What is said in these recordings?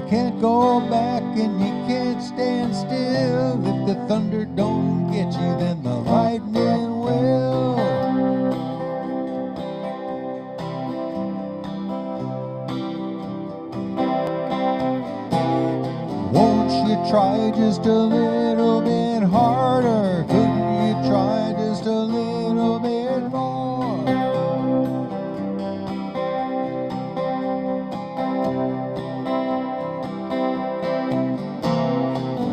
can't go back and you can't stand still. If the thunder don't get you, then the lightning will. Won't you try just a little bit harder? Couldn't you try just a little bit more?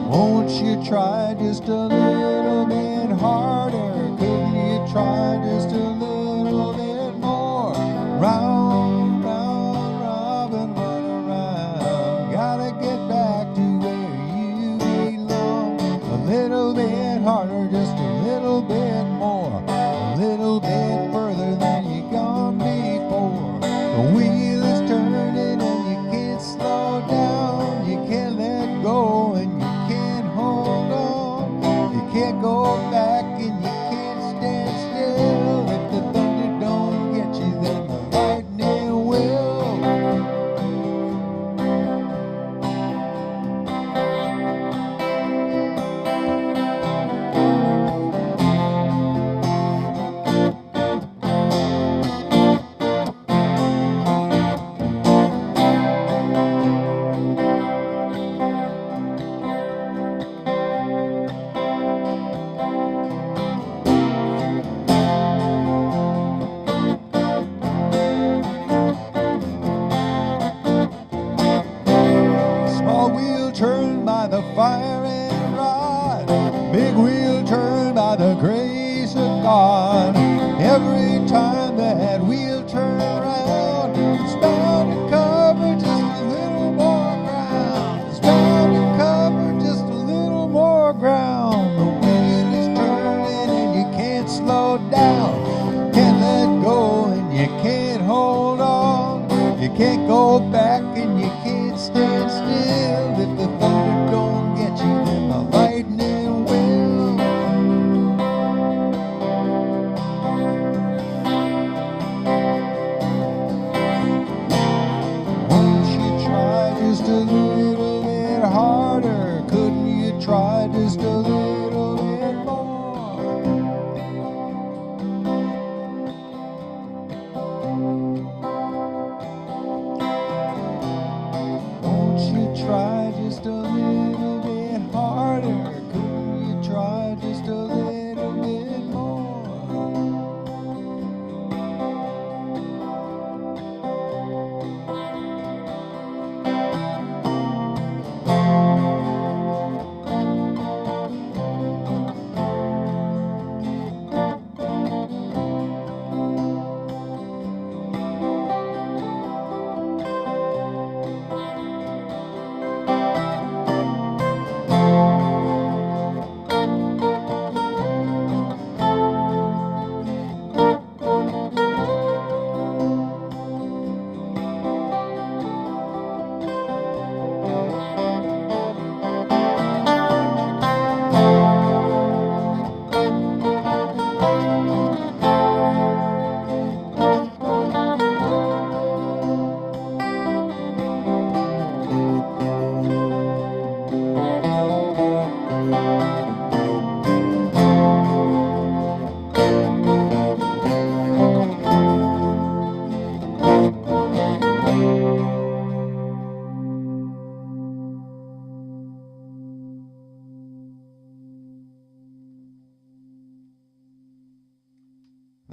Won't you try just a little bit harder? Couldn't you try just a little bit more? Round, round, robin, run around. Gotta get back to where you belong. A little bit harder, just a little bit more. A little bit further than you gone before. The wheel is turning and you can't slow down. You can't let go and you can't hold on. You can't go back and you can't stand still. If the thunder don't get you, then the lightning will. Small wheel turned by the fire and rod. Big wheel turned by the grace of God. Every time that wheel turn around, it's bound to cover just a little more ground. It's bound to cover just a little more ground. The wheel is turning and you can't slow down. Can't let go and you can't hold on. You can't go back and you can't stand still. If the thunder don't get you, then the lightning will. Won't you try just a little bit harder? Couldn't you try just a little bit more? Won't you try just a little bit harder? Couldn't you try just a little bit more?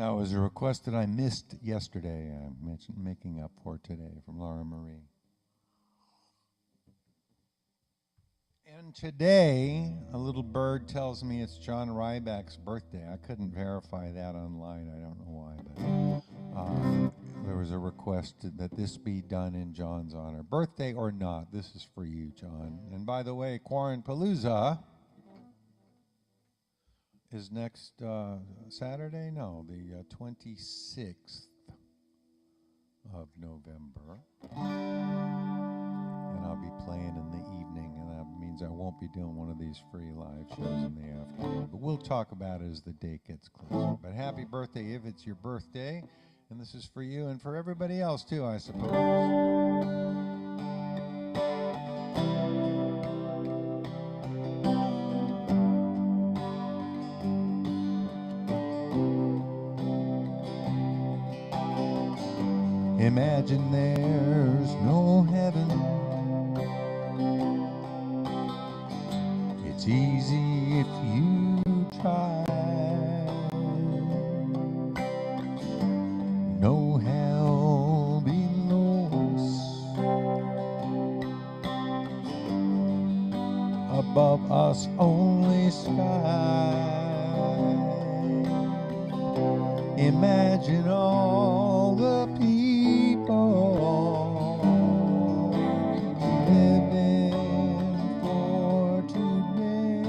That was a request that I missed yesterday. I mentioned making up for today from Laura Marie. And today, a little bird tells me it's John Ryback's birthday. I couldn't verify that online. I don't know why, but there was a request that this be done in John's honor. Birthday or not, this is for you, John. And by the way, Quarrenpalooza is next Saturday? No, the 26th of November. And I'll be playing in the evening, and that means I won't be doing one of these free live shows in the afternoon. But we'll talk about it as the date gets closer. But happy birthday if it's your birthday. And this is for you and for everybody else too, I suppose. Imagine there's no heaven. It's easy if you try. No hell below us. Above us only sky. Imagine all the people living for today.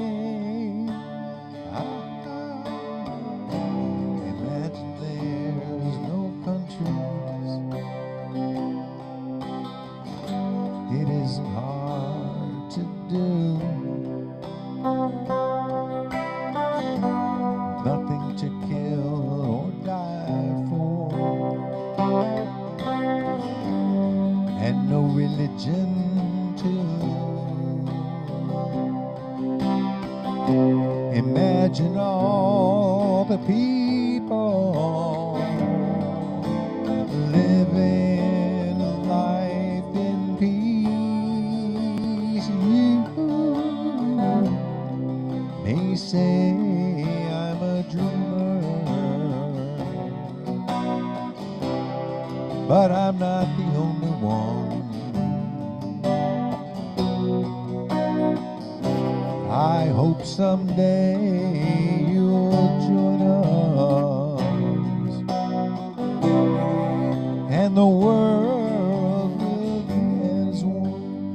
Imagine there's no countries. It isn't hard to do. Nothing to kill or die for, and no religion too. Imagine all the people living a life in peace. You may say I'm a dreamer, but I'm not the only one. I hope someday you'll join us, and the world will be as one.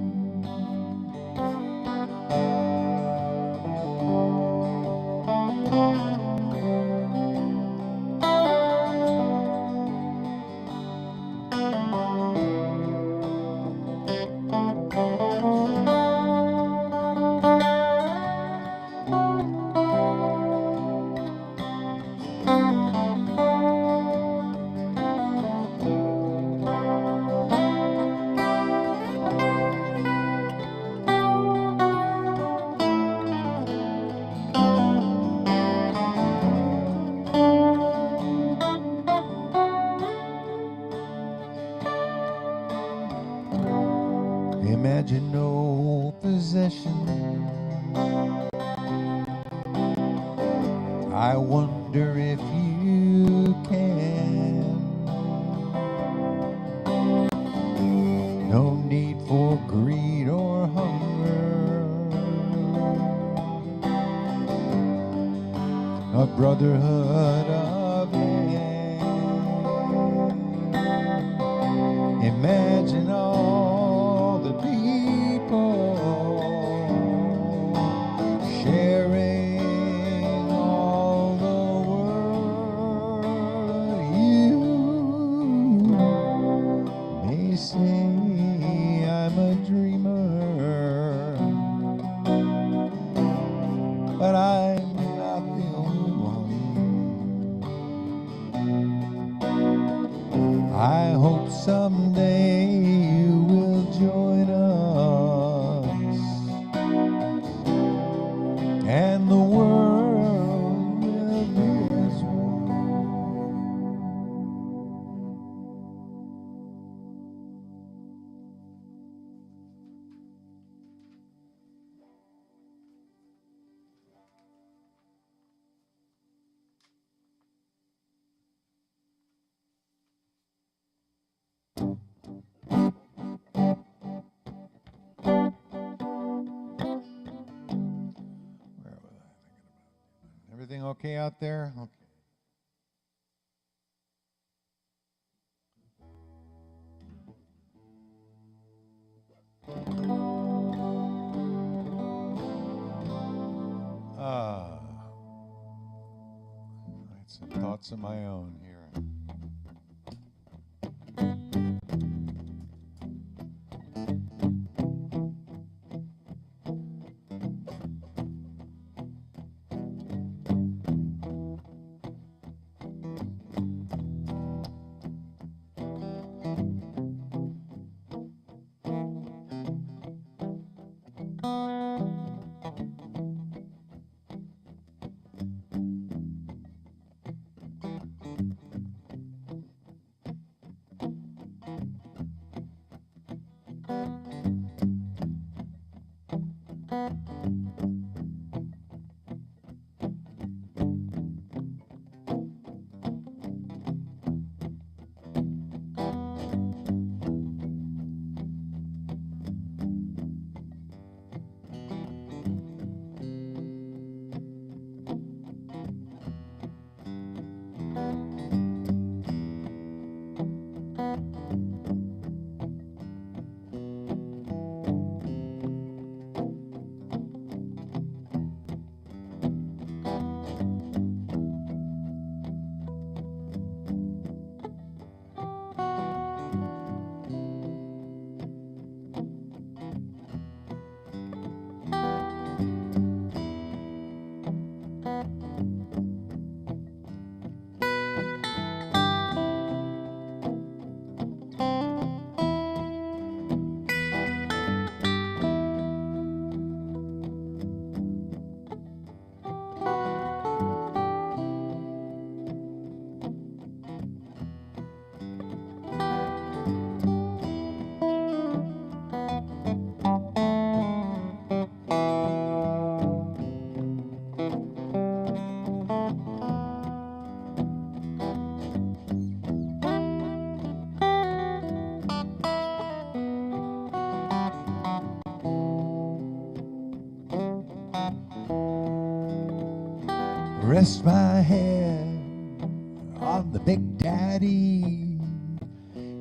Imagine no possession. I wonder if you can. No need for greed or hunger. A brotherhood of man. Imagine all the people sharing all the world. You may say I'm a dreamer, but I'm not the only one. I hope someday you will join us, and the world will be as one. okay out there? Okay. I had some thoughts of my own here. Rest my head on the Big Daddy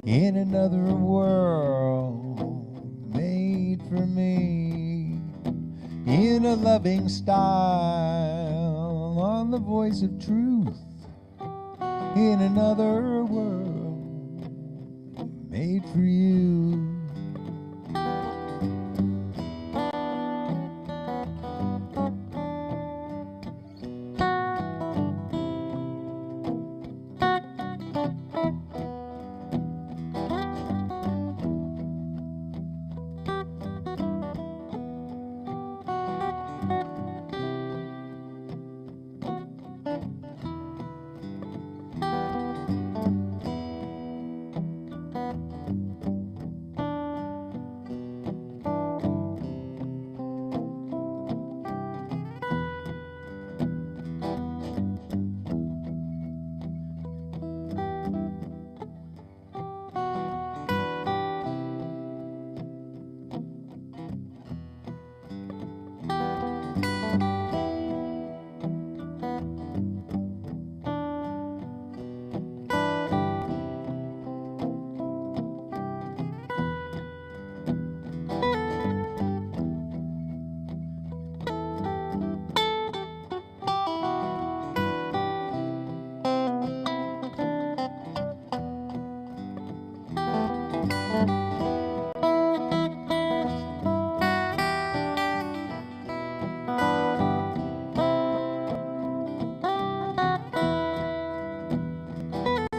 in another world made for me, in a loving style on the voice of truth, in another world made for you.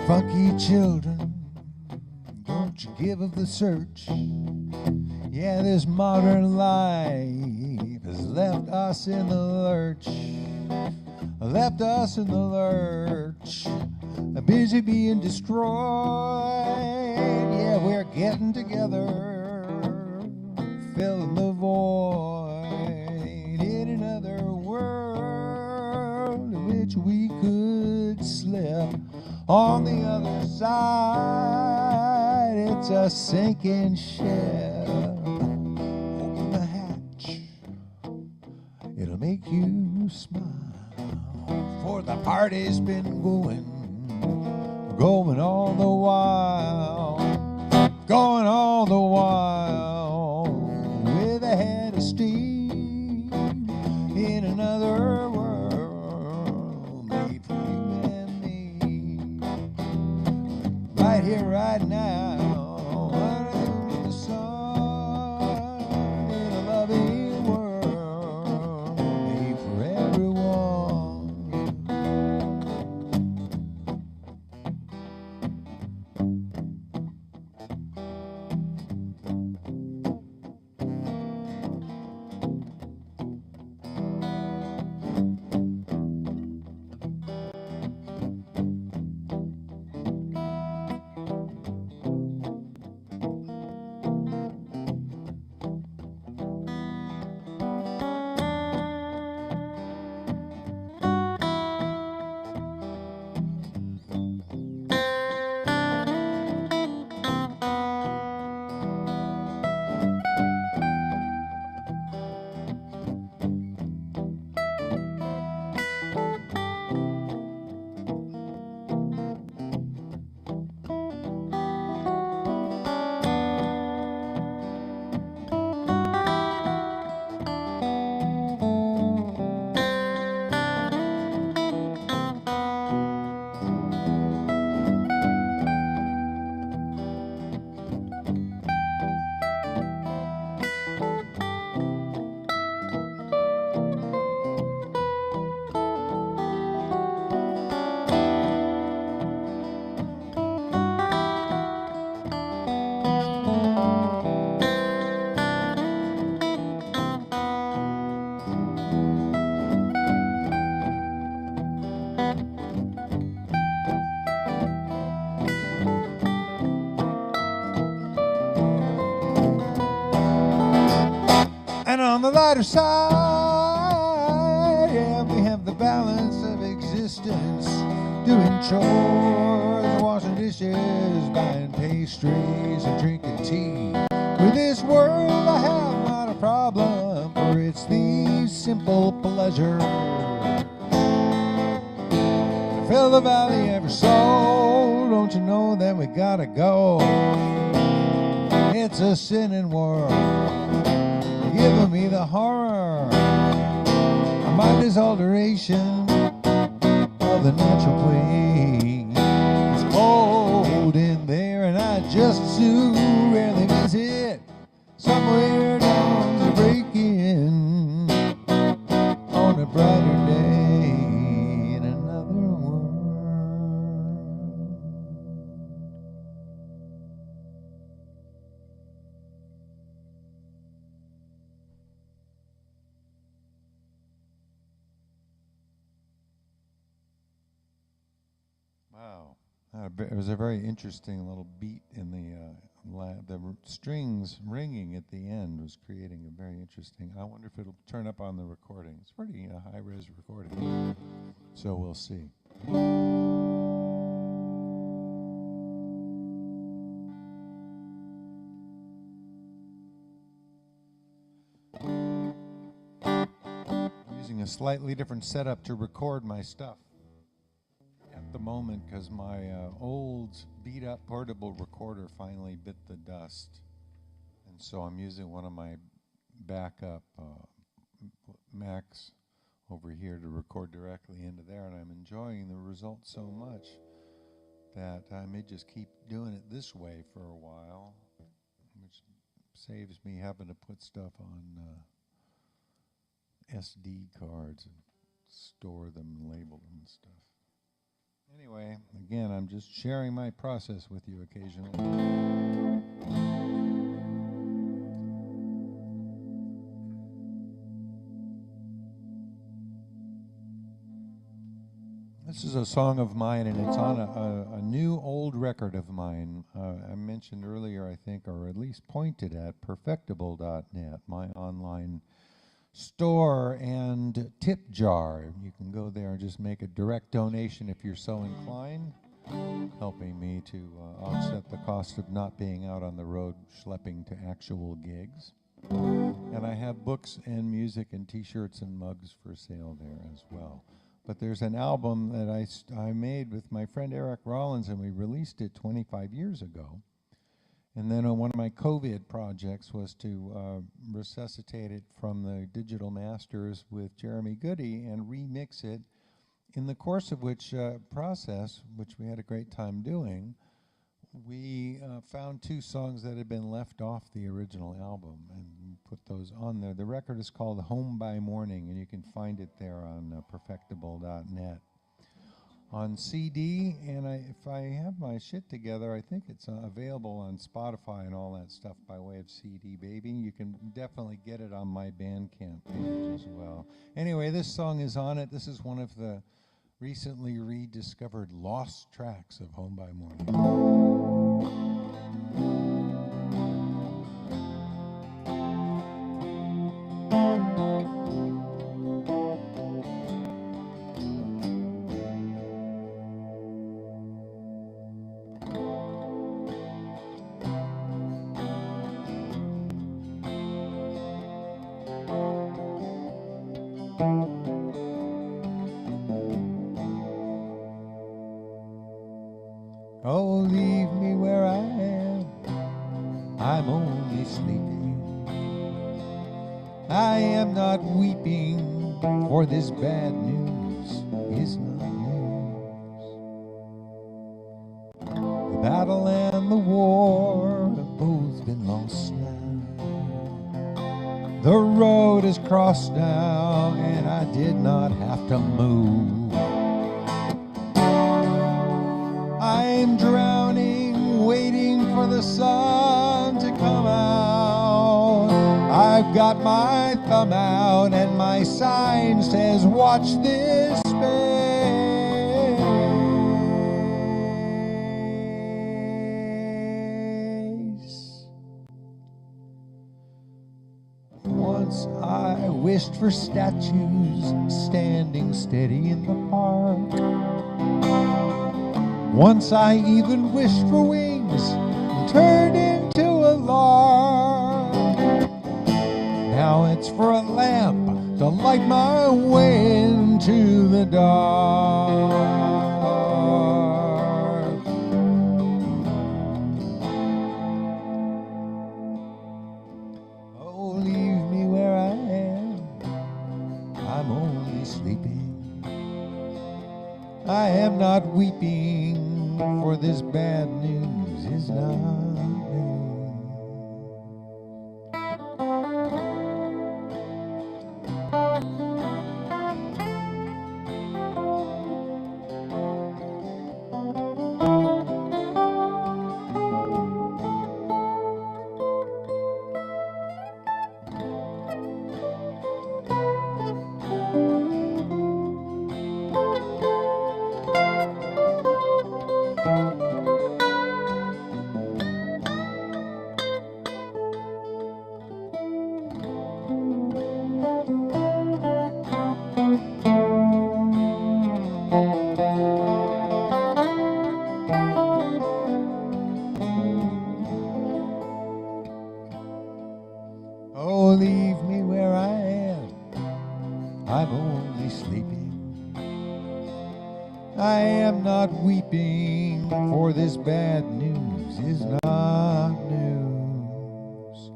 Funky children, don't you give up the search. Yeah, this modern life has left us in the lurch, left us in the lurch, busy being destroyed. Yeah, we're getting together, filling the void in another world in which we could slip. On the other side, it's a sinking ship. Open the hatch, it'll make you smile. for the party's been going all the while, going all the while, with a head of steam in another world made for you and me. Right here, right now, under the sun, in a loving world made for everyone. And on the lighter side, yeah, we have the balance of existence, doing chores, washing dishes, buying pastries, and drinking tea. With this world I have not a problem, for it's the simple pleasure to fill the valley ever so. Don't you know that we gotta go? It's a sinning world, giving me the horror. My mind is alteration of the natural queen. It's cold in there, and I just too rarely miss it. Somewhere dawn's a breaking on a brighter day in another world. Wow, it was a very interesting little beat in the strings ringing at the end was creating a very interesting. I wonder if it'll turn up on the recording. It's pretty high-res recording, so we'll see. I'm using a slightly different setup to record my stuff at the moment because my old beat-up portable recorder finally bit the dust, and so I'm using one of my backup Macs over here to record directly into there, and I'm enjoying the results so much that I may just keep doing it this way for a while, which saves me having to put stuff on SD cards and store them and label them and stuff. Anyway, again, I'm just sharing my process with you occasionally. This is a song of mine, and it's on a new old record of mine. I mentioned earlier, I think, or at least pointed at perfectable.net, my online store and tip jar. You can go there and just make a direct donation if you're so inclined, helping me to offset the cost of not being out on the road schlepping to actual gigs. And I have books and music and t-shirts and mugs for sale there as well. But there's an album that I made with my friend Eric Rollins, and we released it 25 years ago. And then one of my COVID projects was to resuscitate it from the digital masters with Jeremy Goody and remix it, in the course of which process, which we had a great time doing, we found 2 songs that had been left off the original album and put those on there. The record is called Home by Morning, and you can find it there on perfectible.net. On CD, and if I have my shit together, I think it's available on Spotify and all that stuff by way of CD, baby. You can definitely get it on my Bandcamp page as well. Anyway, this song is on it. This is one of the recently rediscovered lost tracks of Home by Morning. Oh, leave me where I am, I'm only sleeping. I am not weeping, for this bad news is not news. The battle and the war have both been lost now. The road is crossed now, and I did not have to move. I'm drowning, waiting for the sun to come out. I've got my thumb out and my sign says, watch this space. Once I wished for statues standing steady in the park. Once I even wished for wings and turned into a lark. Now it's for a lamp to light my way into the dark. Oh, leave me where I am, I'm only sleeping. I am not weeping, for this bad news is not news. Oh, leave me where I am, I'm only sleeping. I am not weeping, for this bad news is not news.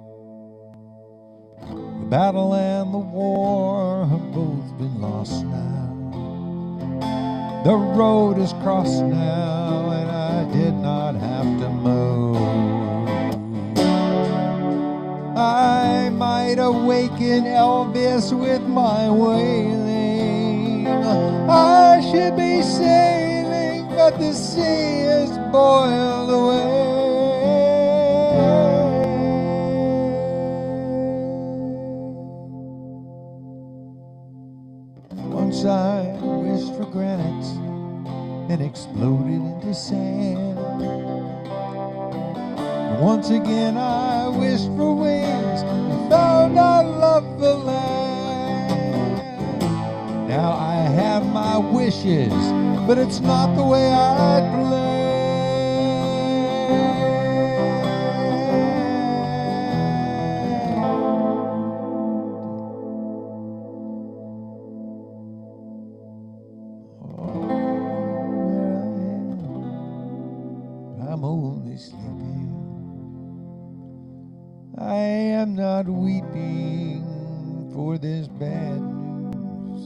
The battle and the war have both been lost now. The road is crossed now, and I did not have to move. I might awaken Elvis with my wailing. I should be sailing, but the sea is boiled away. Once I wished for granite and exploded into sand. Once again I wished for wings and found I love the land. Now I have my wishes, but it's not the way I'd planned. sleeping. I am not weeping, for this bad news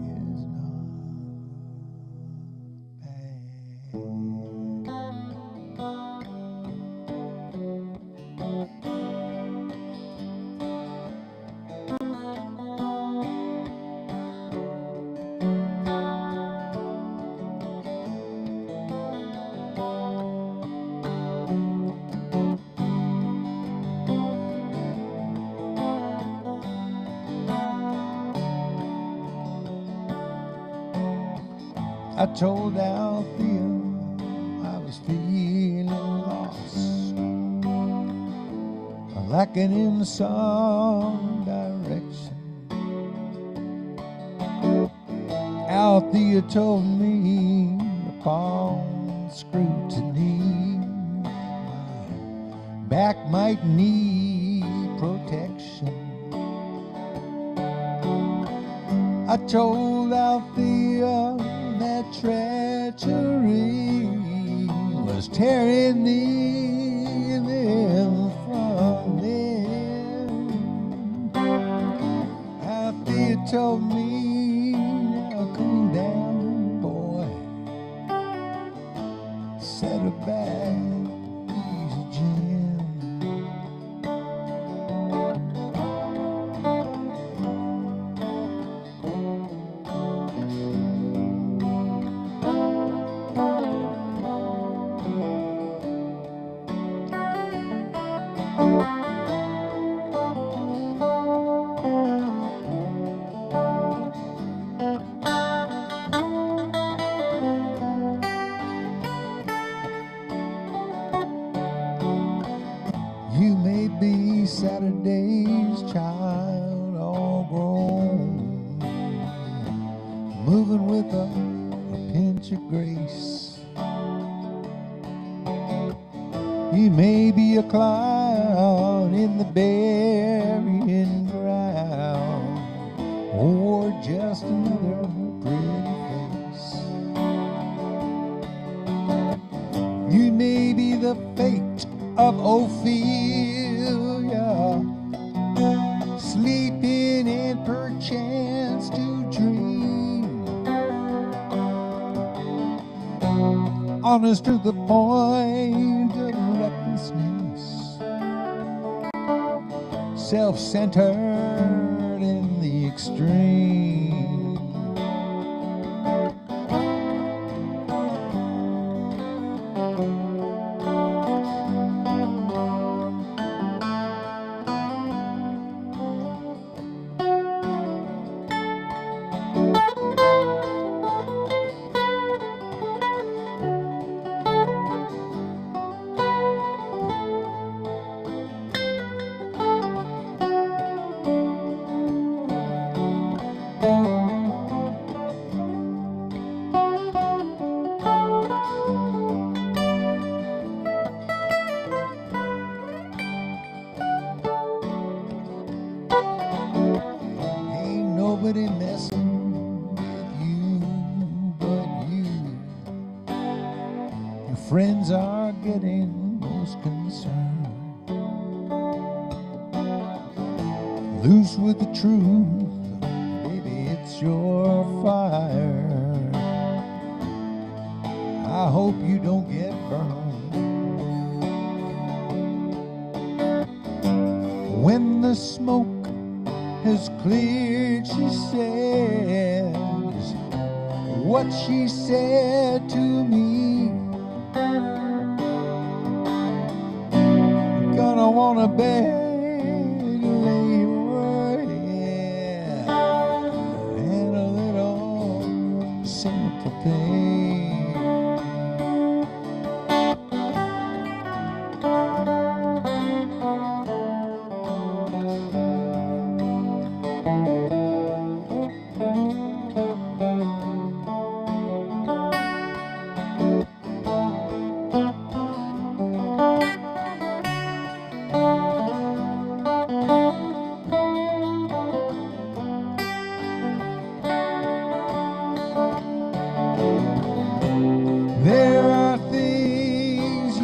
is not I told Althea I was feeling lost, lacking in some direction. Althea told me upon scrutiny my back might need protection. I told Althea that treachery was tearing them from them. Althea told me, now cool down, boy, settle back, easy, Jim. You may be Saturday's child, all grown, moving with a pinch of grace. You may be a cloud in the burying ground, or just another pretty face. You may be the fate of Ophelia, sleeping and perchance to dream, honest to the point of recklessness, self-centered in the extreme. Ain't nobody messing with you but you. Your friends are getting most concerned. Loose with the truth, baby, it's your fire. I hope you don't get burned. When the smoke has cleared, she says what she said to me. Gonna wanna beg, lay your head, and a little sympathy. There are things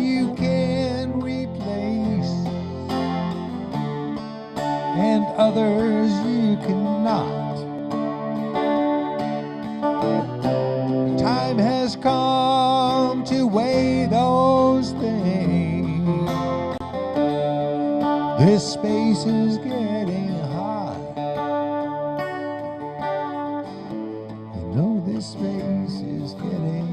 This space is getting hot. You know this space is getting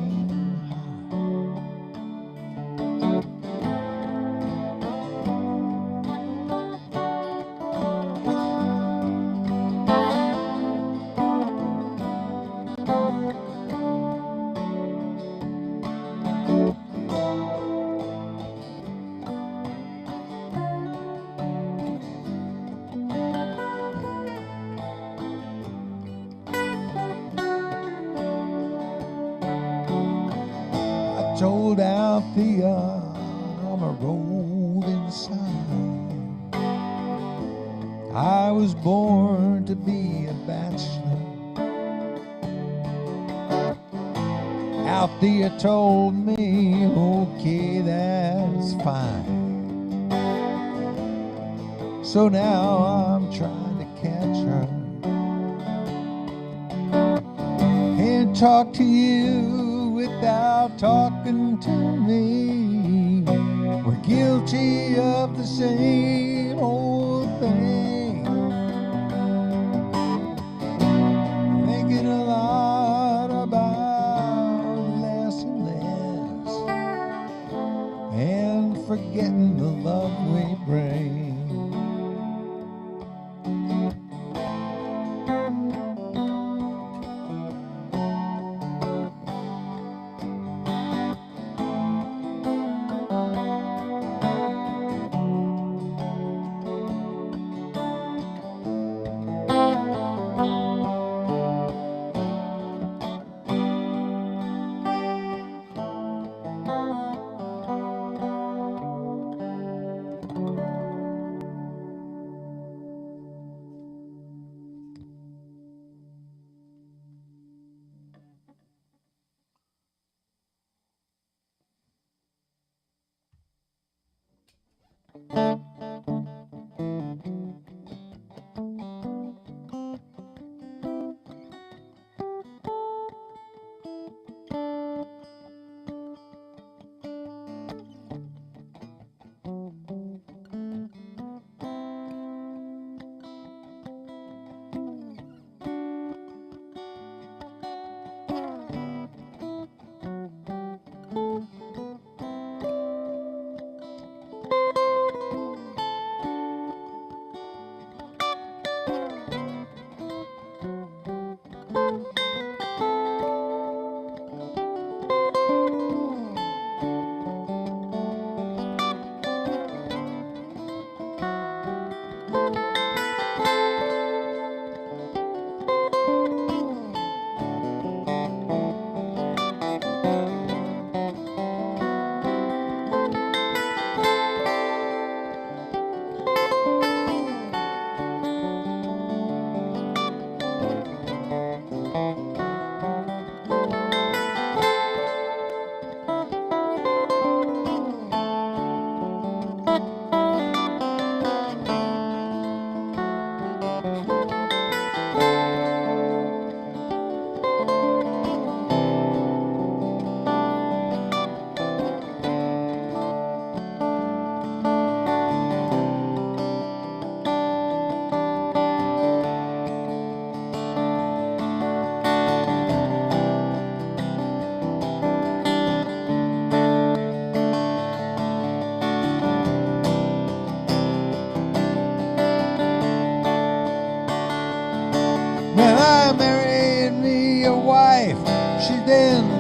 told Althea I'm a rolling sign. I was born to be a bachelor. Althea told me, okay, that's fine. So now I'm trying to catch her and talk to you without talking to me. We're guilty of the same old thing, thinking a lot about less and less, and forgetting the love we bring.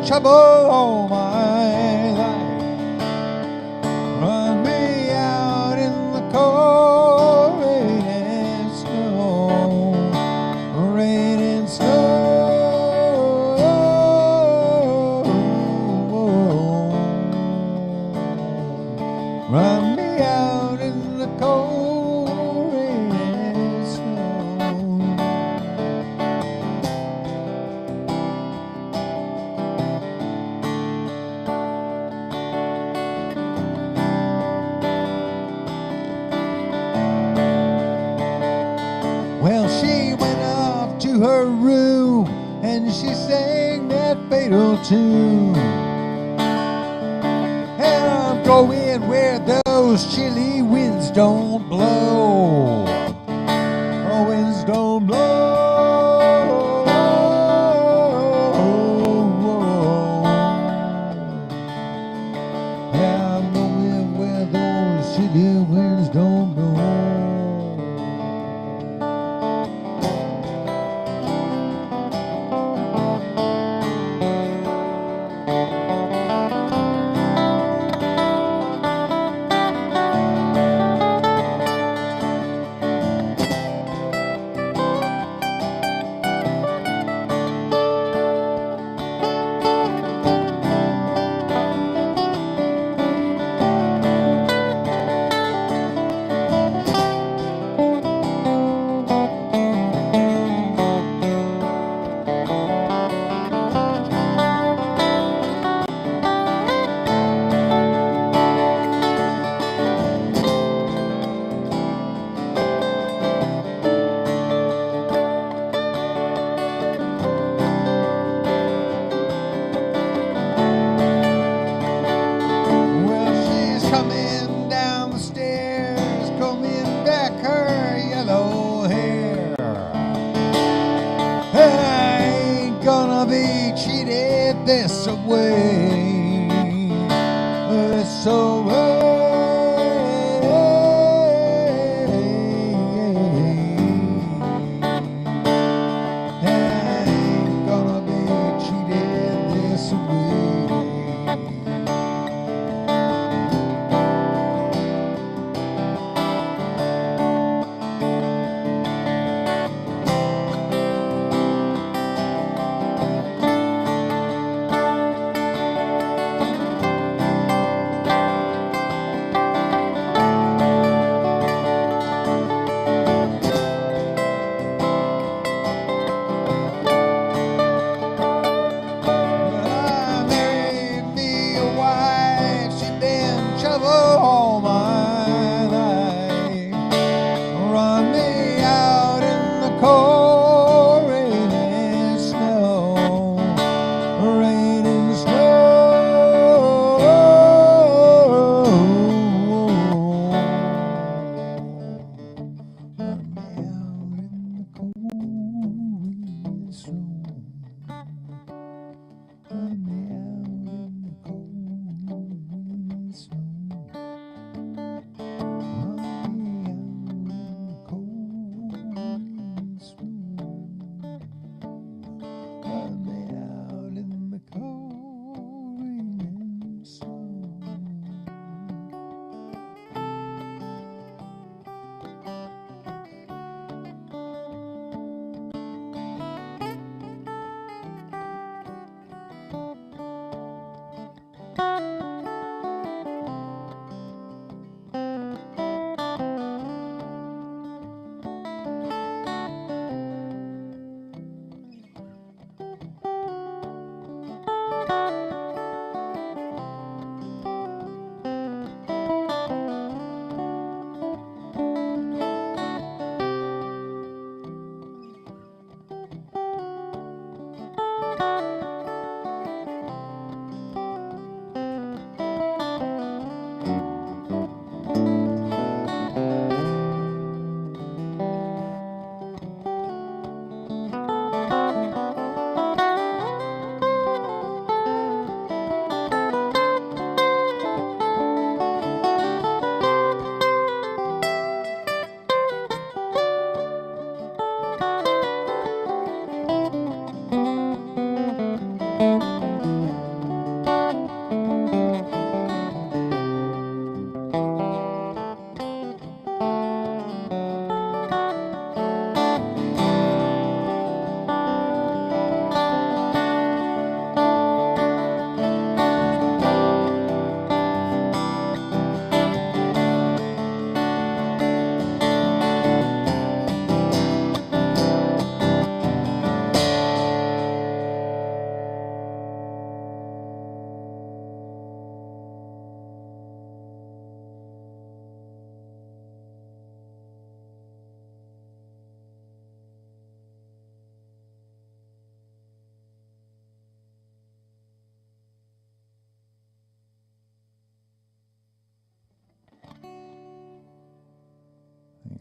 Trouble all my life, run me out in the cold rain and snow, rain and snow, run me out in the cold rain and snow. Well, she went off to her room and she sang that fatal tune. And I'm going where those chilly winds winds don't blow. Oh, winds don't blow. Yeah, I'm going where those shitty winds don't blow. This away, this away. Ain't gonna be cheated this away.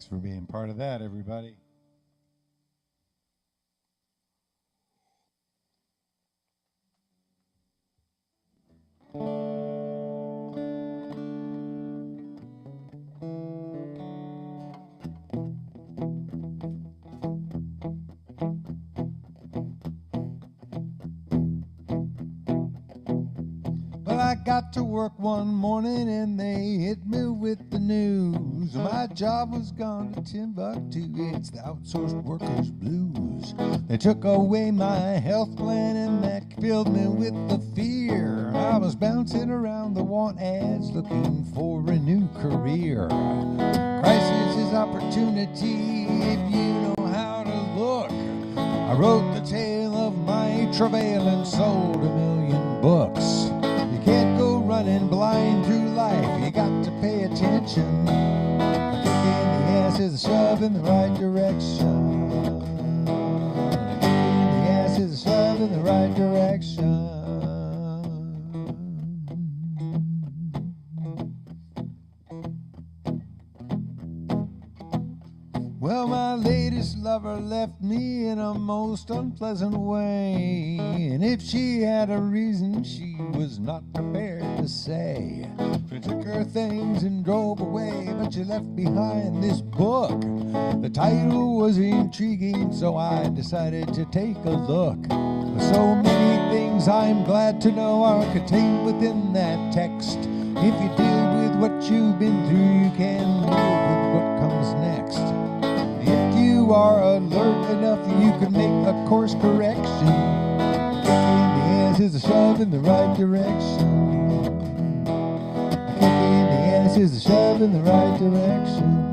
Thanks for being part of that, everybody. I got to work one morning and they hit me with the news. My job was gone to Timbuktu. It's the outsourced workers blues. They took away my health plan and that filled me with the fear. I was bouncing around the want ads looking for a new career. Crisis is opportunity if you know how to look. I wrote the tale of my travail and sold 1,000,000 books. Can't go running blind through life, you got to pay attention. A kick in the ass is a shove in the right direction. A kick in the ass is a shove in the right direction. Well, my latest lover left me in a most unpleasant way, and if she had a reason, she was not prepared to say. She took her things and drove away, but she left behind this book. The title was intriguing, so I decided to take a look. So many things I'm glad to know are contained within that text. If you deal with what you've been through, you can deal with what comes next. If you are alert enough, you can make a course correction. A kick in the ass is a shove in the right direction. A kick in the ass is a shove in the right direction.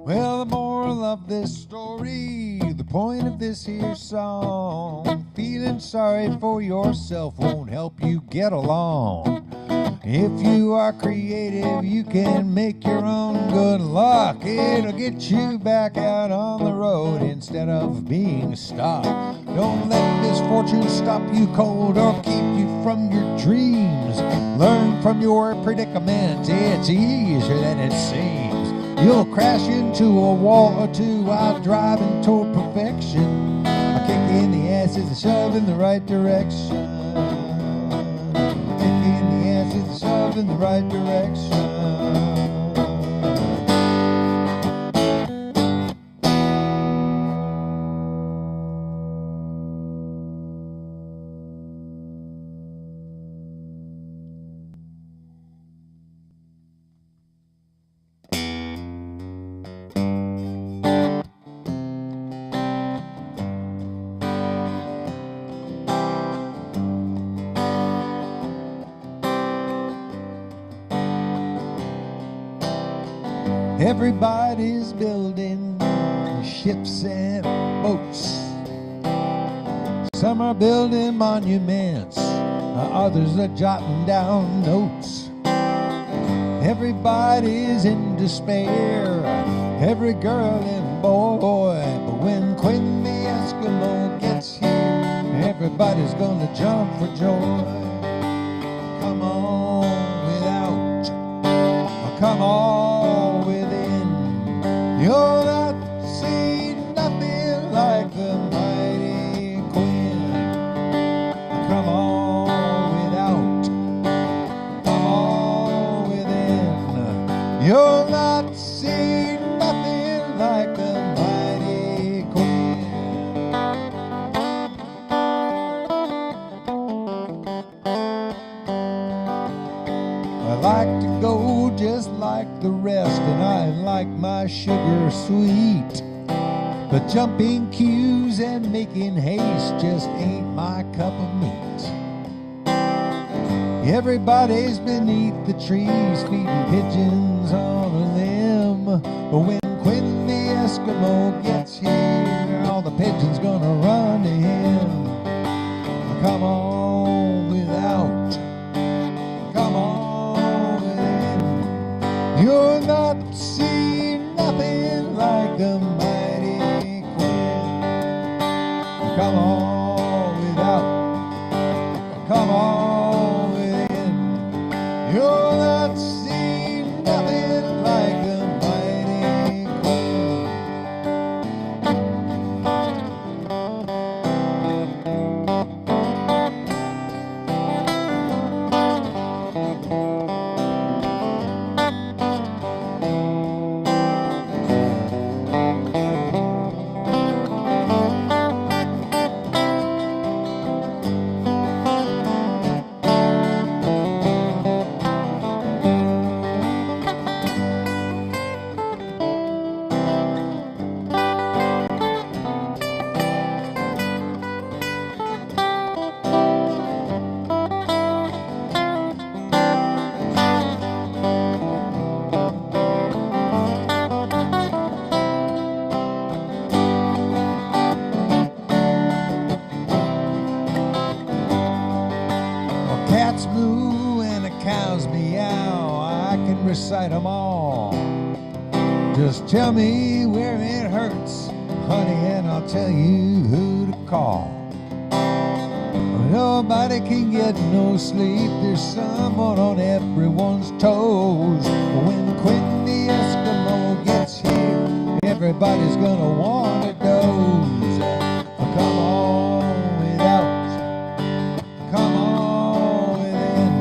Well, the moral of this story, the point of this here song, feeling sorry for yourself won't help you get along. If you are creative, you can make your own good luck. It'll get you back out on the road instead of being stuck. Don't let misfortune stop you cold or keep you from your dreams. Learn from your predicament, it's easier than it seems. You'll crash into a wall or two while driving toward perfection. A kick in the ass is a shove in the right direction. A kick in the ass is a shove in the right direction. Everybody's building ships and boats. Some are building monuments, others are jotting down notes. Everybody's in despair, every girl and boy. But when Quinn the Eskimo gets here, everybody's gonna jump for joy. Come on without, come on within. You'll not see nothing like the Mighty Quinn. Come on without, come on within. You'll not see nothing like the rest, and I like my sugar sweet. But jumping queues and making haste just ain't my cup of meat. Everybody's beneath the trees feeding pigeons on a limb. But when Quinn the Eskimo gets here, all the pigeons gonna run to him. Come on without, come on within. You'll not see nothing like the Mighty Quinn. Come on without, come on within. You'll not see nothing like the Mighty Quinn. Cats moo and the cows meow, I can recite them all. Just tell me where it hurts, honey, and I'll tell you who to call. Nobody can get no sleep, there's someone on everyone's toes. When Quinn the Eskimo gets here, everybody's gonna want to doze. Come on without, come on within.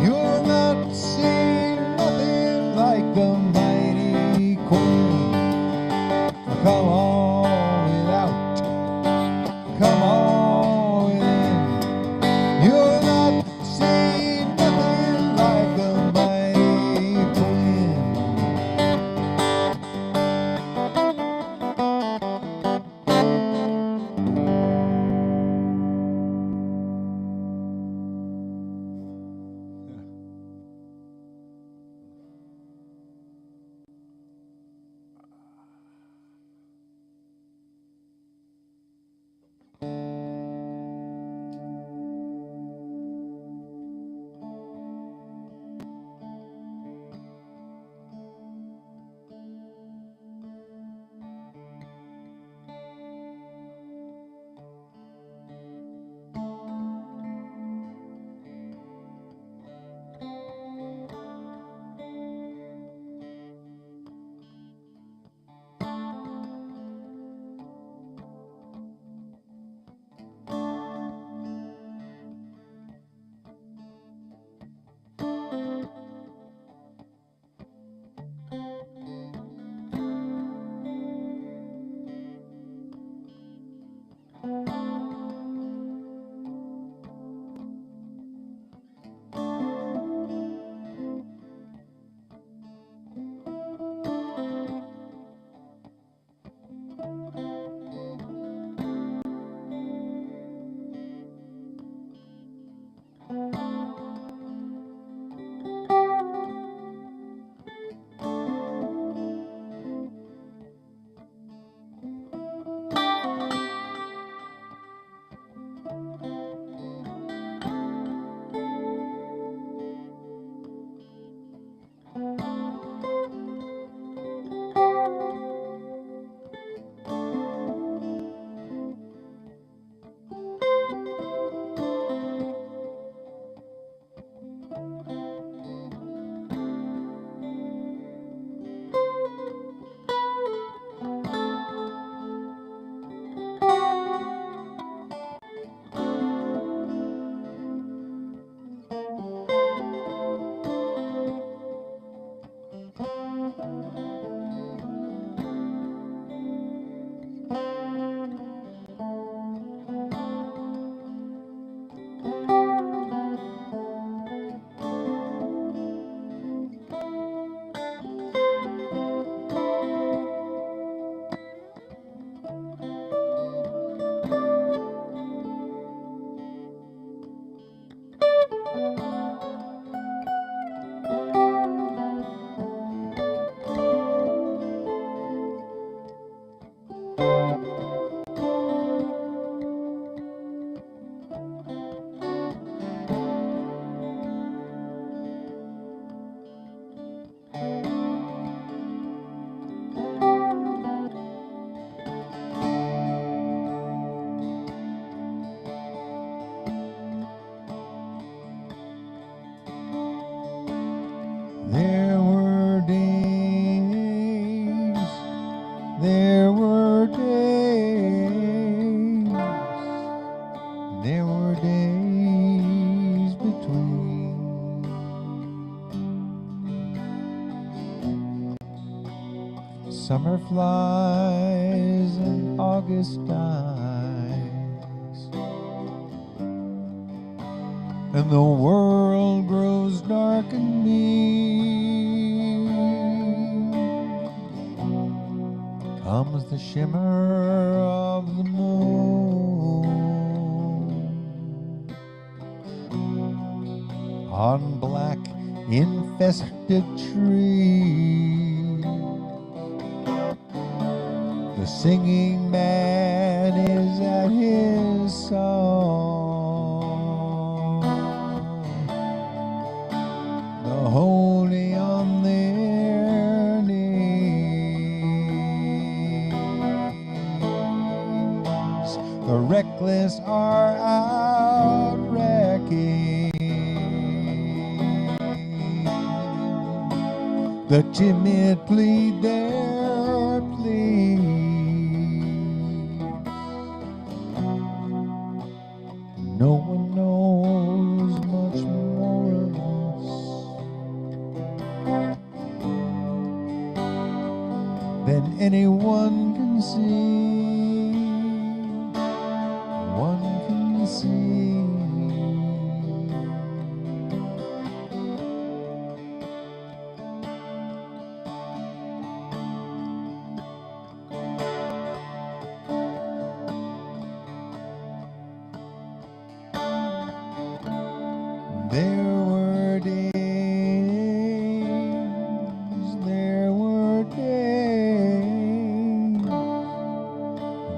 You'll not see nothing like the Mighty Quinn. Come on without, come on within. You'll not see nothing like the Mighty Quinn. Summer flies and August dies, and the world grows dark and mean. Comes the shimmer of the moon on black infested trees. The singing man is at his song, the holy on their knees. The reckless are out wrecking, the timid plead their plea. No one knows much more of us than anyone can see. One can see. There were days, there were days,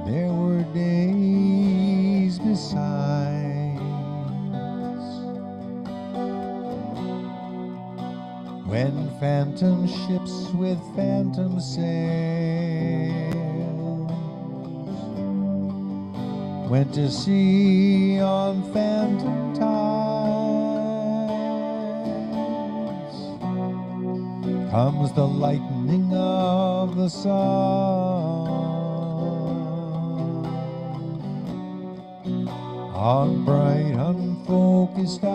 there were days besides, when phantom ships with phantom sails went to sea on phantom tides. Comes the lightning of the sun on bright unfocused eyes.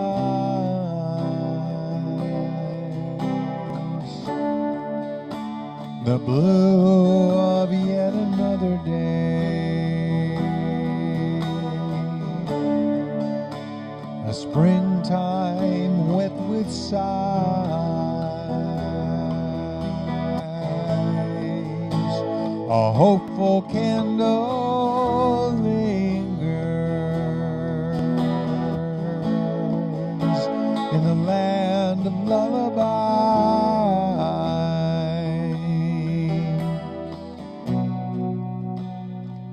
The blue of yet another day, a springtime wet with sighs. A hopeful candle lingers in the land of lullabies,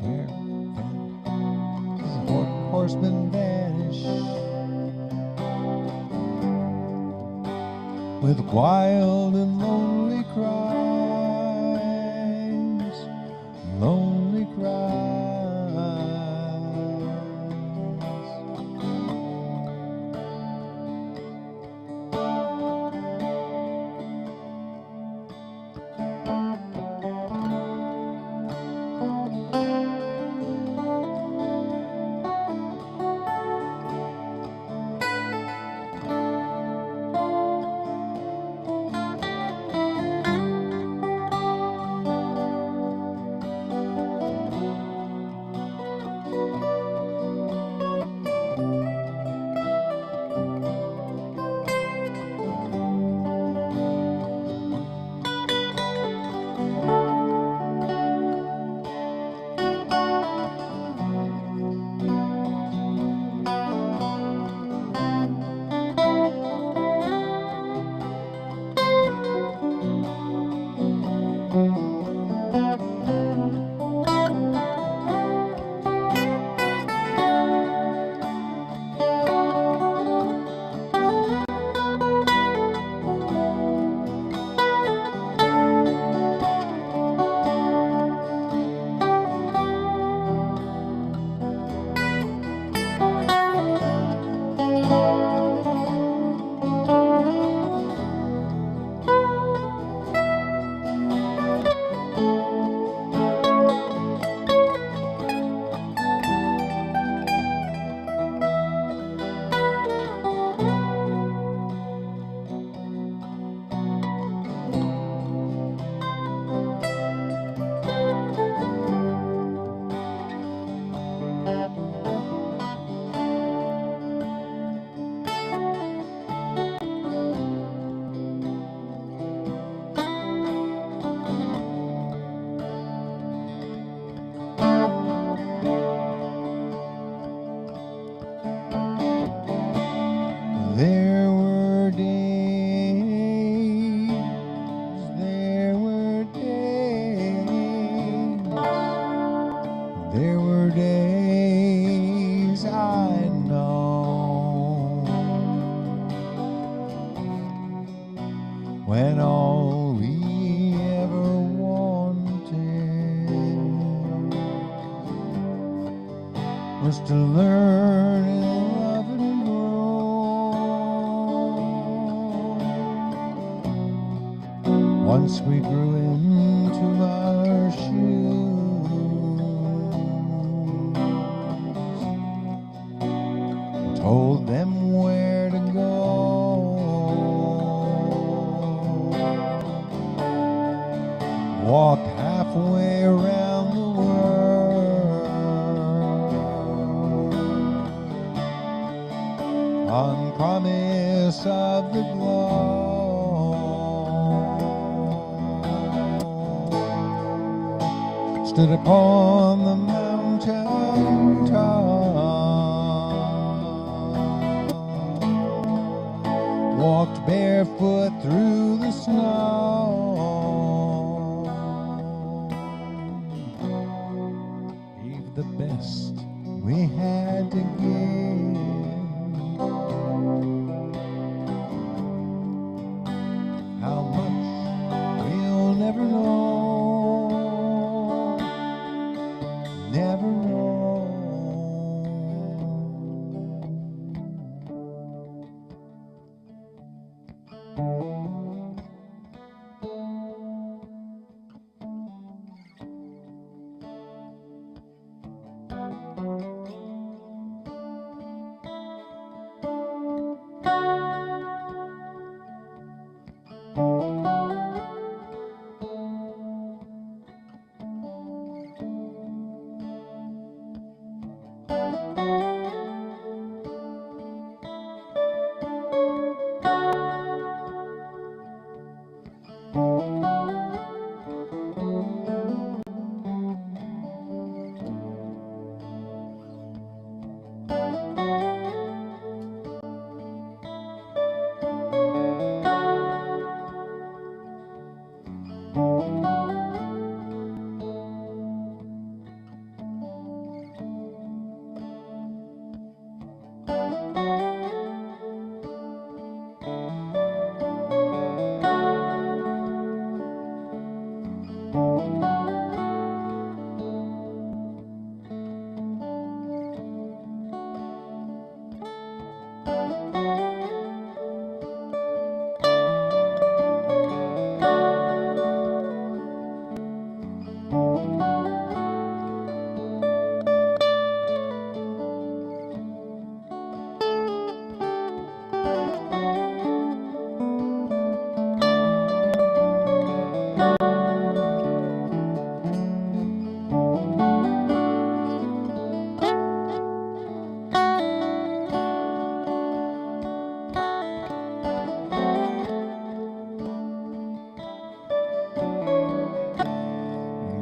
where the horsemen vanish with wild and lonely cries. Lonely cries. days I know, when all we ever wanted was to learn and love and grow. Once we grew into our shoes, told them where to go, walked halfway around the world on promise of the glow. Stood upon the mountain top, walked barefoot through the snow, gave the best we had to give. How much we'll never know, never know.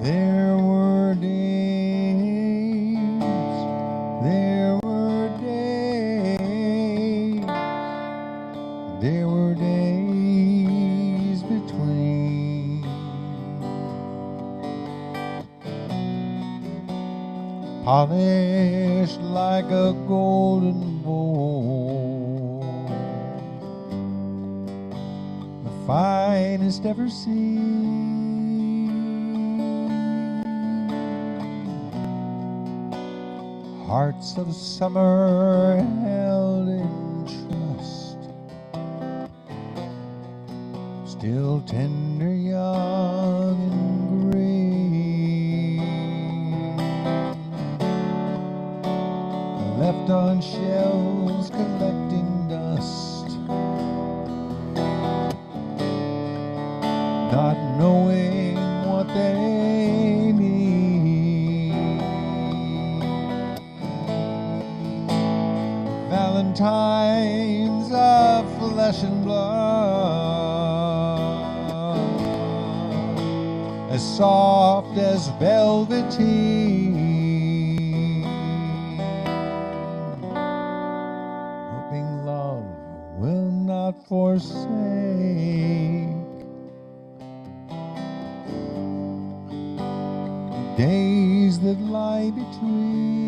There were days, there were days, there were days between, polished like a golden bowl, the finest ever seen. Hearts of summer held in trust, still tender, young and green, left on shelves collecting dust, not knowing what they mean. Valentines of flesh and blood, as soft as velveteen, hoping love will not forsake. Days that lie between,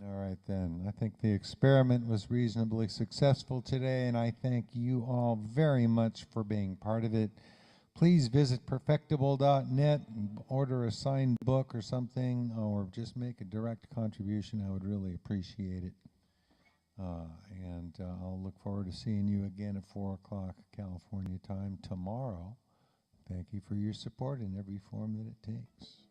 All right, then. I think the experiment was reasonably successful today, and I thank you all very much for being part of it. Please visit perfectible.net and order a signed book or something, or just make a direct contribution. I would really appreciate it. I'll look forward to seeing you again at 4 o'clock California time tomorrow. Thank you for your support in every form that it takes.